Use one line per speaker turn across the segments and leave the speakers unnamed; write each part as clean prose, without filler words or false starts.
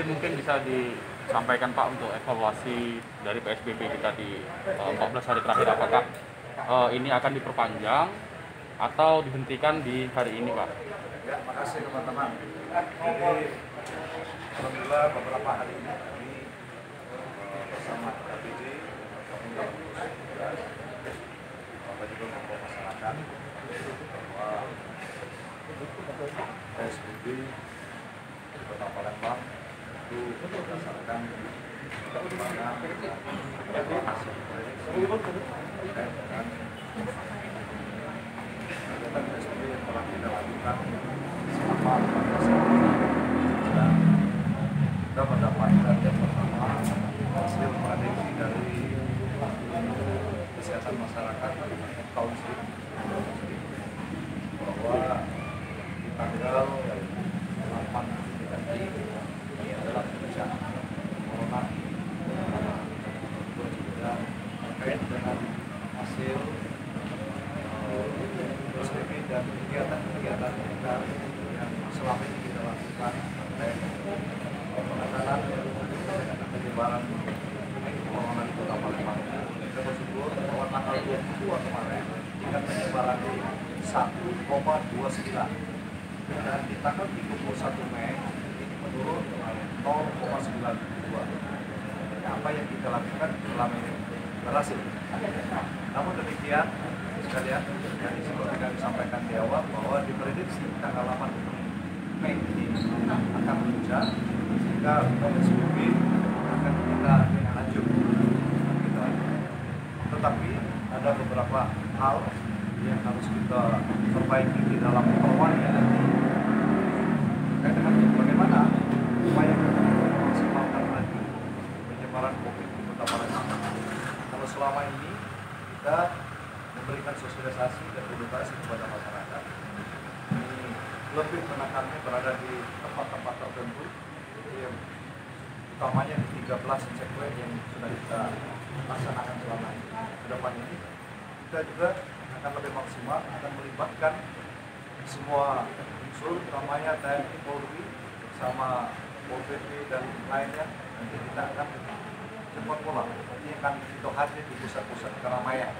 mungkin bisa disampaikan Pak untuk evaluasi dari PSBB kita di 14 hari terakhir, apakah ini akan diperpanjang atau dihentikan di hari ini Pak?
Ya, makasih teman-teman. Jadi alhamdulillah beberapa hari ini kami bersama KPJ Bapak juga membawa masyarakat bahwa PSBB di Kota Palembang itu berdasarkan perkembangan hasil prediksi terkait dengan kegiatan PSBB yang telah kita lakukan selama 14 hari dan kita mendapatkan yang pertama hasil prediksi dari kesehatan masyarakat Council bahwa di tanggal 8 nanti ini adalah puncak corona dan terkait dengan hasil PSBB dan kegiatan-kegiatan kita yang selama ini kita lakukan terkait penanganan penyebaran corona di Kota Palembang. Kita bersyukur bahwa tanggal 22 kemarin tingkat penyebaran 1,29 dan di tanggal 31 Mei ini menurun 0,92. Apa yang kita lakukan selama ini berhasil. Namun demikian sekalian, yang seperti kami sampaikan di awal bahwa diprediksi tanggal 8 Mei ini akan hujan sehingga PSBB akan kita lanjut. Tetapi ada beberapa hal yang harus kita perbaiki di dalam awalnya nanti terkait dengan bagaimana upaya kita memaksimalkan lagi penyebaran COVID di Kota Palembang. Kalau selama ini kita memberikan sosialisasi dan edukasi kepada masyarakat, ini lebih menekannya berada di tempat-tempat tertentu, yang utamanya di 13 checkpoint yang sudah kita laksanakan selama ini. Ke depan ini kita juga akan lebih maksimal, akan melibatkan semua unsur, utamanya TNI, Polri, bersama PP dan lainnya. Nanti kita akan cepat pulang. Nanti akan kita hadir di pusat-pusat keramaian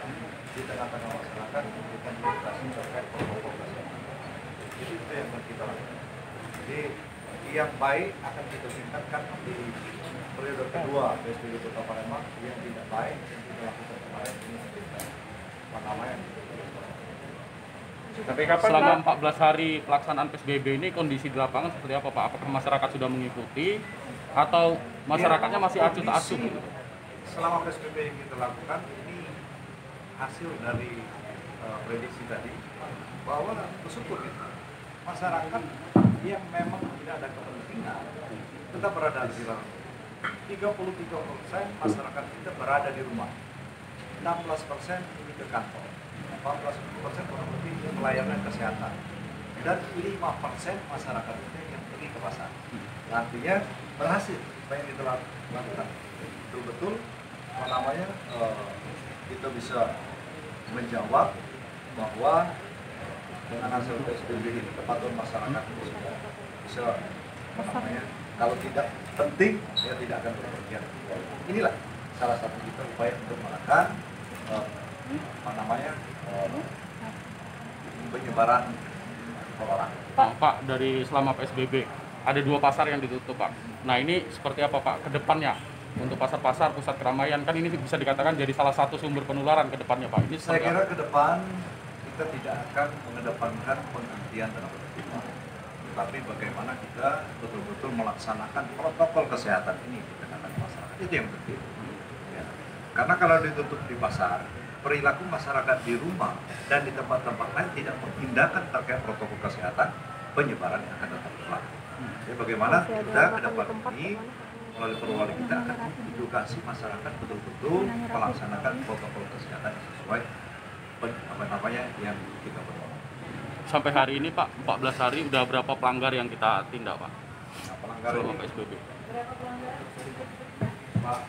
di tengah-tengah masyarakat memberikan edukasi terkait protokol kesehatan. Jadi itu yang kita lakukan. Jadi yang baik akan kita tingkatkan di periode kedua PSBB Kota Palembang, yang tidak baik yang kita lakukan kemarin ini kita penamaian.
Tapi selama 14 hari pelaksanaan PSBB ini kondisi di lapangan seperti apa Pak? Apakah masyarakat sudah mengikuti atau masyarakatnya masih acuh tak acuh?
Selama PSBB yang kita lakukan ini hasil dari prediksi tadi bahwa bersyukur kita masyarakat yang memang tidak ada kepentingan tetap berada di rumah. 33% masyarakat kita berada di rumah, 16% ini ke kantor, 14% kurang lebih pelayanan kesehatan, dan 5% masyarakat kita yang pergi ke pasar. Artinya berhasil apa yang kita lakukan. Betul-betul kita bisa menjawab bahwa dengan hasil PSBB ini kepatuhan masyarakat itu bisa kalau tidak penting ya tidak akan berpergian. Inilah salah satu kita upaya untuk menekan penyebaran corona.
Pak, dari selama PSBB ada 2 pasar yang ditutup Pak. Nah ini seperti apa Pak ke depannya untuk pasar-pasar, pusat keramaian, kan ini bisa dikatakan jadi salah satu sumber penularan ke depannya Pak. Ini
saya kira ke depan kita tidak akan mengedepankan penghentian dan penertiban, tapi bagaimana kita betul-betul melaksanakan protokol kesehatan ini di tengah-tengah masyarakat, itu yang penting. Ya. Karena kalau ditutup di pasar, perilaku masyarakat di rumah dan di tempat-tempat lain tidak mengindahkan terkait protokol kesehatan, penyebaran yang akan tetap berlaku. Jadi bagaimana kita ke depan ini melalui perwali kita akan edukasi masyarakat betul-betul melaksanakan protokol kesehatan sesuai yang kita perlukan.
Sampai hari ini Pak, 14 hari udah berapa pelanggar yang kita tindak Pak?
Nah, pelanggar
selama
ini,
PSBB.
Pak,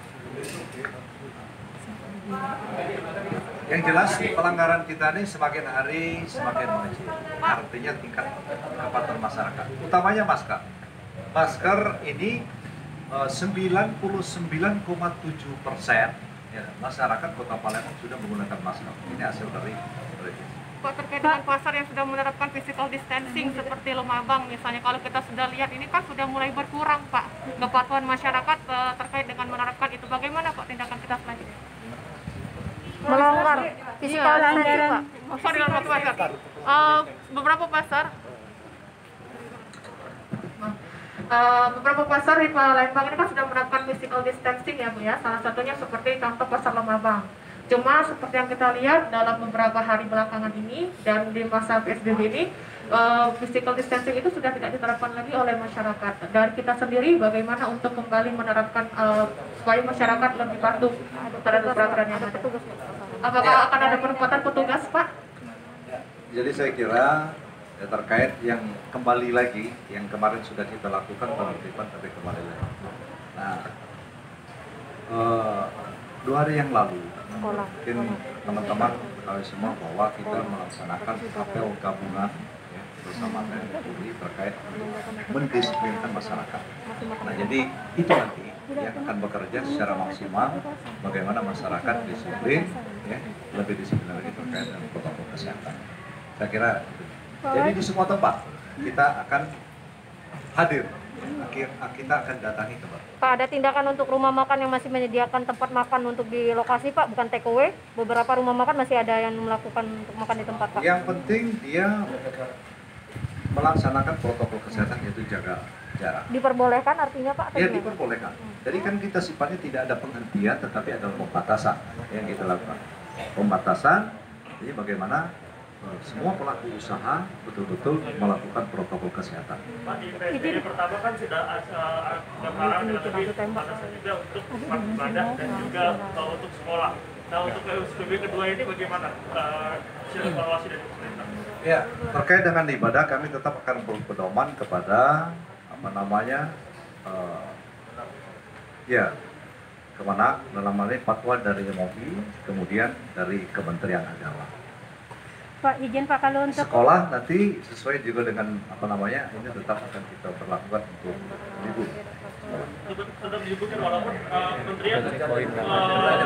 yang jelas pelanggaran kita ini semakin hari semakin mengecil. Artinya tingkat kepatuhan masyarakat, utamanya masker. Masker ini 99,7% ya, masyarakat Kota Palembang sudah menggunakan masker. Ini hasil dari revisi.
Pak, terkait dengan pasar yang sudah menerapkan physical distancing seperti Lumabang misalnya, kalau kita sudah lihat ini kan sudah mulai berkurang Pak kepatuhan masyarakat terkait dengan menerapkan itu, bagaimana Pak tindakan kita selanjutnya?
Melonggar physical distancing Pak.
Sorry, beberapa pasar di Palembang ini kan sudah menerapkan physical distancing ya Bu ya, salah satunya seperti contoh pasar Lumabang. Cuma seperti yang kita lihat dalam beberapa hari belakangan ini dan di masa PSBB ini, physical distancing itu sudah tidak diterapkan lagi oleh masyarakat. Dari kita sendiri bagaimana untuk kembali menerapkan supaya masyarakat lebih patuh terhadap peraturan yang ada. Apakah akan ada penempatan petugas Pak?
Jadi saya kira ya, terkait yang kembali lagi, yang kemarin sudah kita lakukan penertiban tapi kembali lagi. Nah, 2 hari yang lalu mungkin teman-teman ketahui semua bahwa kita melaksanakan apel gabungan ya, bersama TNI Polri terkait mendisiplinkan masyarakat. Nah, jadi itu nanti yang akan bekerja secara maksimal bagaimana masyarakat disiplin, ya, lebih disiplin lagi terkait dengan protokol kesehatan. Saya kira jadi di semua tempat kita akan hadir, kita akan datangi tempat.
Pak, ada tindakan untuk rumah makan yang masih menyediakan tempat makan untuk di lokasi Pak, bukan take away. Beberapa rumah makan masih ada yang melakukan untuk makan di tempat Pak.
Yang penting dia melaksanakan protokol kesehatan, yaitu jaga jarak.
Diperbolehkan artinya Pak?
Ya, diperbolehkan. Jadi kan kita sifatnya tidak ada penghentian, tetapi ada pembatasan yang kita lakukan. Pembatasan, jadi bagaimana semua pelaku usaha betul-betul melakukan protokol kesehatan.
Pak, di PSBB pertama kan sudah melarang pembatasan juga untuk tempat ibadah dan juga untuk sekolah. Nah, untuk PSBB kedua ini bagaimana evaluasi dari pemerintah?
Ya, terkait dengan ibadah kami tetap akan berpedoman kepada Kemenak dalam hal ini fatwa dari MUI, kemudian dari Kementerian Agama.
Pak, izin Pak, kalau untuk
sekolah nanti sesuai juga dengan ini tetap akan kita berlakukan untuk libur.
Tetap diliburkan walaupun kementerian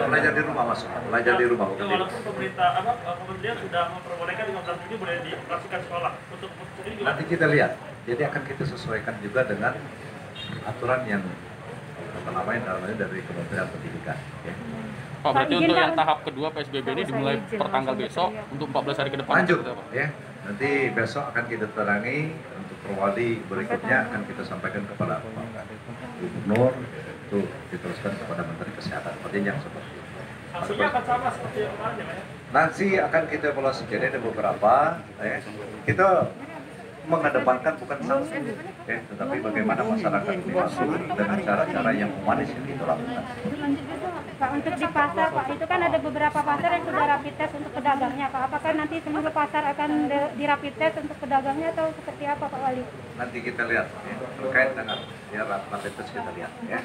belajar di rumah masuk, belajar di rumah.
Walaupun kementerian sudah memperbolehkan 15 Juni boleh dioperasikan sekolah untuk ini juga.
Nanti kita lihat, jadi akan kita sesuaikan juga dengan aturan yang dari Kementerian Pendidikan. Ya.
Pak, berarti untuk yang tahap kedua PSBB ini dimulai pertanggal besok untuk 14 hari ke depan.
Lanjut, ya. Nanti besok akan kita terangi untuk perwali berikutnya akan kita sampaikan kepada Pak Gubernur, itu diteruskan kepada Menteri Kesehatan. Artinya seperti itu.
Hasilnya akan sama seperti yang kemarin ya, Pak?
Nanti akan kita evaluasi, jadi ada beberapa, ya. Kita mengedepankan bukan sanksi, tetapi bagaimana masyarakat ini masuk dengan cara-cara yang humanis yang kita lakukan.
Pak, untuk di pasar Pak, itu kan ada beberapa pasar yang sudah rapid test untuk pedagangnya Pak. Apakah nanti seluruh pasar akan di rapid test untuk pedagangnya atau seperti apa Pak Wali?
Nanti kita lihat, ya, terkait dengan rapid test kita lihat. Ya.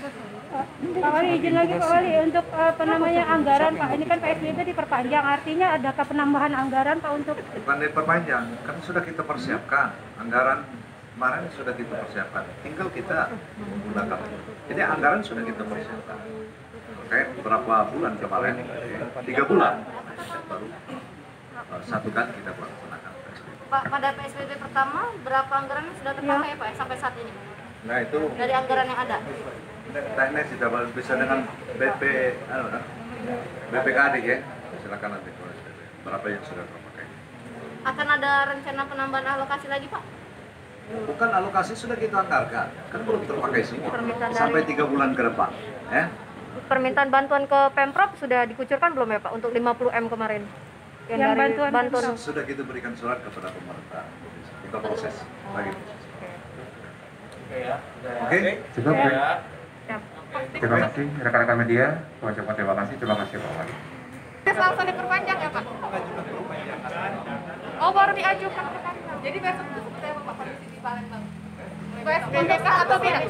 Pak Wali, izin lagi Pak Wali, untuk anggaran Pak, ini kan PSBB diperpanjang, artinya adakah penambahan anggaran Pak untuk?
Bukan diperpanjang, kan sudah kita persiapkan, anggaran kemarin sudah kita persiapkan, tinggal kita menggunakan. Jadi anggaran sudah kita persiapkan. Terkait beberapa bulan kemarin, 3 bulan, baru 1 kali kita melaksanakan PSBB.
Pak, pada PSBB pertama berapa anggaran yang sudah terpakai Pak sampai saat ini?
Nah itu
Dari anggaran yang ada?
teknis kita bisa dengan BPKD ya, silakan nanti berapa yang sudah terpakai.
Akan ada rencana penambahan alokasi lagi Pak?
Bukan alokasi sudah kita anggarkan, kan belum terpakai semua sampai 3 bulan ke depan. Ya.
Permintaan bantuan ke Pemprov sudah dikucurkan belum ya Pak untuk 50M kemarin? Yang dari bantuan
sudah kita berikan surat kepada pemerintah. Kita proses lagi. Oke,
cukup ya. Terima kasih rekan-rekan media. Terima kasih Pak Wali.
Langsung diperpanjang ya Pak? Oh, baru diajukan. Jadi besok itu seperti apa Pak kondisi di Palembang? PSBB atau tidak?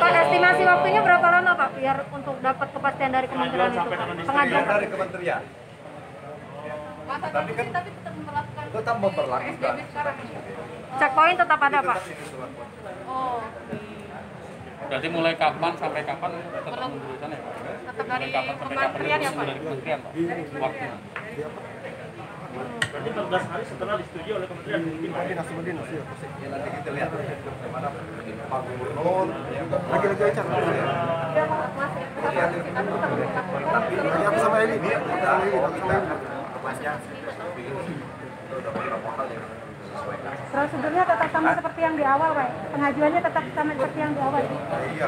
Pak, estimasi waktunya berapa lama Pak biar untuk dapat kepastian dari kementerian itu? Pengajuan
dari kementerian.
Masa tapi tetap memperlakukan
Tetap memperlakukan.
PSBB sekarang.
Checkpoint tetap ada, Pak.
Oh,
Berarti mulai kapan sampai kapan tetap menunggu sana ya Pak?
tetap dari
Mulai kapan sampai kapan
kementerian ya,
itu
Pak?
dari kementerian Pak? Waktunya.
Berarti 14 hari setelah disetujui oleh kementerian mungkin Pak.
Ya nanti kita lihat bagaimana Pak Gubernur juga lagi acara. Lagi aku sama Eli,
Prosedurnya tetap sama seperti yang di awal, Pak. Pengajuannya tetap sama seperti yang di awal.
Iya.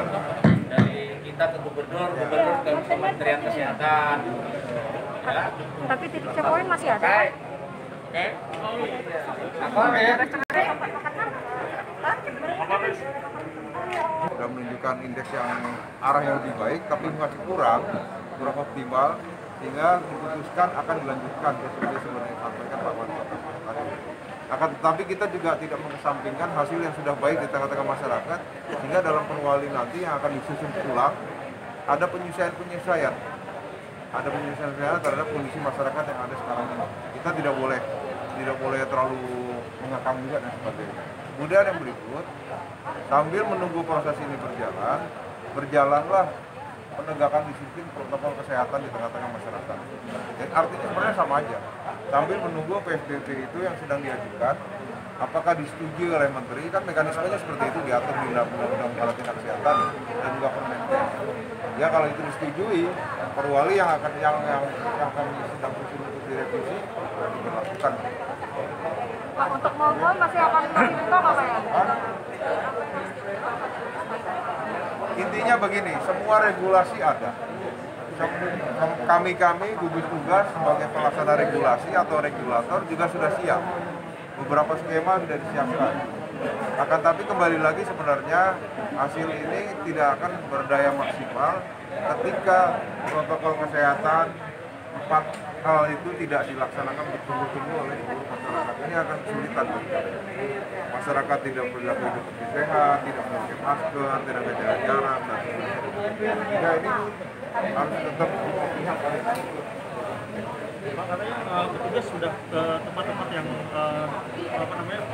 Dari kita ke gubernur ke Kementerian Kesehatan.
Tapi titik checkpoint masih ada.
Oke.
Sudah menunjukkan indeks yang arah yang lebih baik, tapi masih kurang optimal, sehingga diputuskan akan dilanjutkan seperti sebenarnya disampaikan Pak Wali Kota tadi. Akan tetapi kita juga tidak mengesampingkan hasil yang sudah baik di tengah-tengah masyarakat, sehingga dalam perwali nanti yang akan disusun ulang ada penyesuaian terhadap kondisi masyarakat yang ada sekarang ini. Kita tidak boleh terlalu mengekang juga dan sebagainya. Kemudian yang berikut, sambil menunggu proses ini berjalanlah penegakan disiplin protokol kesehatan di tengah-tengah masyarakat. Dan artinya sebenarnya sama aja. Sambil menunggu PSBB itu yang sedang diajukan, apakah disetujui oleh Menteri, kan mekanismenya seperti itu diatur di Undang-Undang Karantina Kesehatan dan juga Permenkes. Ya kalau itu disetujui, perwali yang kami sedang susun untuk direvisi diberlakukan.
Pak, untuk mal masih akan dibuka nggak, Pak ya?
Intinya begini, semua regulasi ada. Kami gugus tugas sebagai pelaksana regulasi atau regulator juga sudah siap. Beberapa skema sudah disiapkan. Akan tapi kembali lagi sebenarnya hasil ini tidak akan berdaya maksimal ketika protokol kesehatan 4 hal itu tidak dilaksanakan bersungguh-sungguh oleh seluruh masyarakat. Ini akan kesulitan. Masyarakat tidak berlaku hidup lebih sehat, tidak memakai masker, tidak menjaga jarak, dan sebagainya. Ya ini harus tetap dilihat.
Pak, katanya petugas sudah ke tempat-tempat yang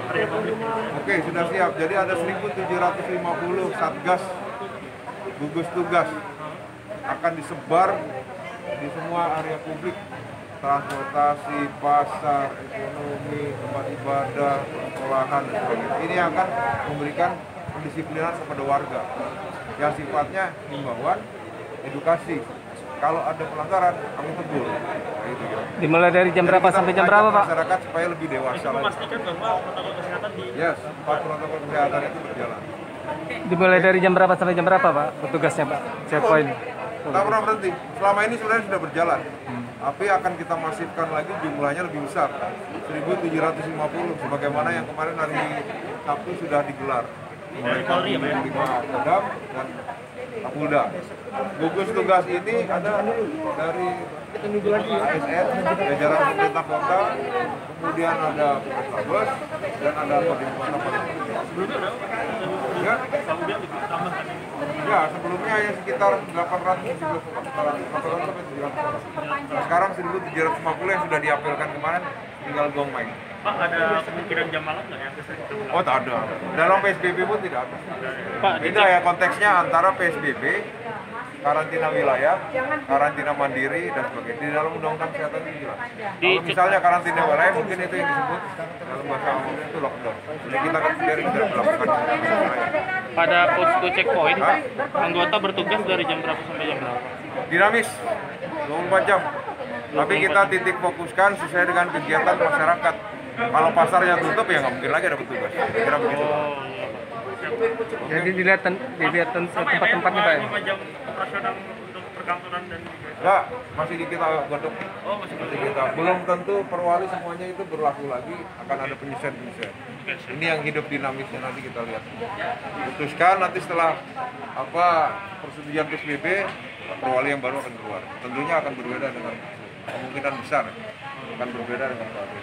area publik.
Oke, sudah siap. Jadi ada 1.750 satgas gugus tugas akan disebar di semua area publik, transportasi, pasar, ekonomi, tempat ibadah, sekolahan, dan sebagainya. Ini akan memberikan pendisiplinan kepada warga yang sifatnya himbauan, edukasi. Kalau ada pelanggaran, kami tegur. Gitu, ya.
Dimulai dari jam berapa sampai jam berapa, Pak?
Masyarakat supaya lebih dewasa lagi.
Memastikan bahwa protokol kesehatan di
Yes, protokol kesehatan itu berjalan.
Dimulai dari jam berapa sampai jam berapa, Pak? Petugasnya, Pak? Checkpoint.
Tak pernah berhenti. Selama ini sebenarnya sudah berjalan. Tapi akan kita masifkan lagi, jumlahnya lebih besar. 1.750 sebagaimana yang kemarin hari Sabtu sudah digelar.
dari Polri ya, Pak ya?
5 Kodam dan Kapolda. Gugus tugas ini ada dari ASN, jajaran pemerintah kota, kemudian ada Polres dan ada Kodim Kota. Ya, ya, sebelumnya ya sekitar 800 sampai 900. Sekarang 1.750 yang sudah diapelkan kemarin, tinggal gong main.
Pak, ada kemungkinan jam malam nggak yang bisa itu?
Oh, tak ada. Dalam PSBB pun tidak ada.
Pak,
Beda ya konteksnya antara PSBB, karantina wilayah, karantina mandiri, dan sebagainya. Di dalam Undang-Undang Kesehatan itu jelas. Kalau misalnya karantina wilayah, mungkin itu yang disebut dalam bahasa umum itu lockdown. Jadi kita kan sendiri tidak melakukan karantina wilayah.
pada posko checkpoint, anggota bertugas dari jam berapa sampai jam berapa?
Dinamis, 24 jam. Tapi kita titik fokuskan sesuai dengan kegiatan masyarakat. Kalau pasarnya tutup ya nggak mungkin lagi ada petugas. Kira begitu.
Jadi dilihat tempat-tempatnya, Pak.
5 jam operasional untuk perkantoran dan
Enggak, masih di kita godok.
oh masih
Masih kita. Belum tentu perwali semuanya itu berlaku lagi, akan ada penyesuaian. Ini yang hidup dinamisnya nanti kita lihat. Putuskan nanti setelah persetujuan PSBB, perwali yang baru akan keluar. Tentunya akan berbeda dengan kemungkinan besar akan berbeda dengan perwali.